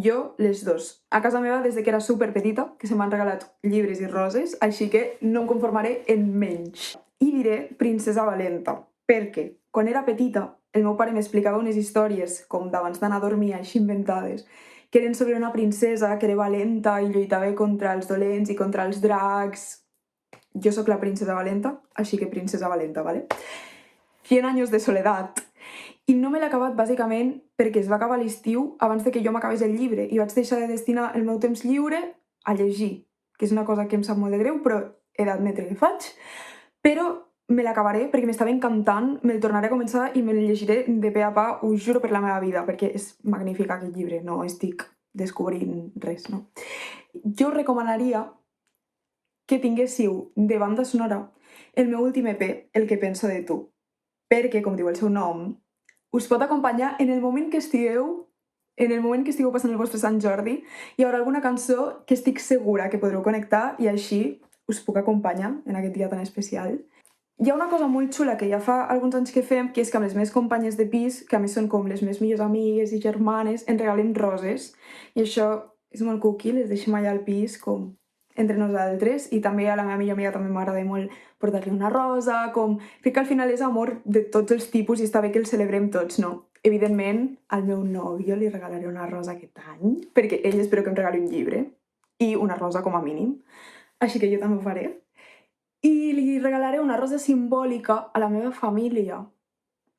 Jo, les dos. A casa meva, des que era superpetita, que se m'han regalat llibres i roses, així que no em conformaré en menys. I diré Princesa Valenta, perquè quan era petita el meu pare m'explicava unes històries, com d'abans d'anar a dormir, així inventades, que eren sobre una princesa que era valenta i lluitava contra els dolents i contra els dracs. Jo sóc la princesa Valenta, així que Princesa Valenta, ¿vale? 100 años de soledat. I no me l'he acabat bàsicament perquè es va acabar l'estiu abans de que jo m'acabés el llibre i vaig deixar de destinar el meu temps lliure a llegir, que és una cosa que em sap molt de greu, però he d'admetre que faig. Però me l'acabaré perquè m'estava encantant, me'l tornaré a començar i me'l llegiré de pe a pa, ho juro per la meva vida, perquè és magnífic aquest llibre, no estic descobrint res, no? Jo recomanaria que tinguéssiu de banda sonora el meu últim EP, El que penso de tu, perquè, com diu el seu nom, us pot acompanyar en el moment que estigueu passant el vostre Sant Jordi. Hi haurà alguna cançó que estic segura que podreu connectar i així us puc acompanyar en aquest dia tan especial. Hi ha una cosa molt xula que ja fa alguns anys que fem, que és que amb les meves companyes de pis, que a més són com les meves millors amigues i germanes, ens regalem roses. I això és molt cookie, les deixem allà al pis com entre nosaltres, i també a la meva millor amiga també m'agrada molt portar-li una rosa, com... Crec que al final és amor de tots els tipus i està bé que el celebrem tots, no? Evidentment, al meu nòvio li regalaré una rosa aquest any, perquè ell espero que em regali un llibre i una rosa com a mínim, així que jo també ho faré. I li regalaré una rosa simbòlica a la meva família,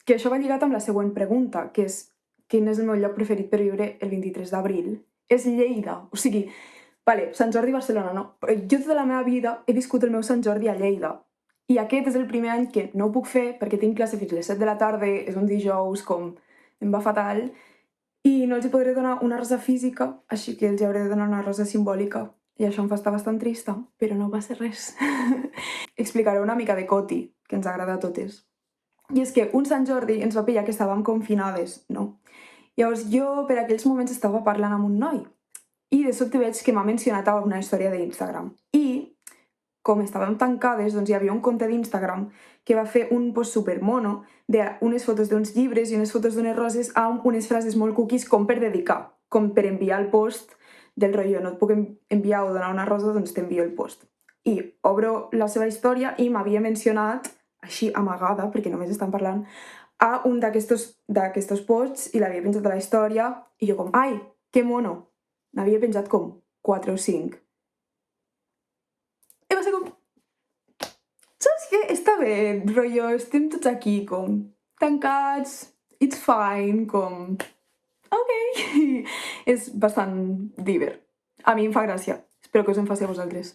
que això va lligat amb la següent pregunta, que és quin és el meu lloc preferit per viure el 23 d'abril? És Lleida, o sigui... Vale, Sant Jordi a Barcelona no, però jo tota la meva vida he viscut el meu Sant Jordi a Lleida. I aquest és el primer any que no ho puc fer perquè tinc classe fins les 7 de la tarda, és un dijous, com em va fatal, i no els hi podré donar una rosa física, així que els hi hauré de donar una rosa simbòlica. I això em fa estar bastant trista, però no passa res. Explicaré una mica de Coti, que ens agrada a totes. I és que un Sant Jordi ens va pillar que estàvem confinades, no? Llavors jo per aquells moments estava parlant amb un noi, i de sobte veig que m'ha mencionat a una història d'Instagram. I, com estàvem tancades, doncs hi havia un compte d'Instagram que va fer un post supermono d'unes fotos d'uns llibres i unes fotos d'unes roses amb unes frases molt cookies com per dedicar, com per enviar el post del rotllo. No et puc enviar o donar una rosa, doncs t'envio el post. I obro la seva història i m'havia mencionat, així amagada, perquè només estan parlant, a un d'aquestos posts i l'havia penjat a la història i jo com, ai, que mono! N'havia penjat com 4 o 5. I va ser com... Saps què? Està bé, rotllo, estem tots aquí com tancats, it's fine, com... Ok. És bastant divert. A mi em fa gràcia. Espero que us en faci a vosaltres.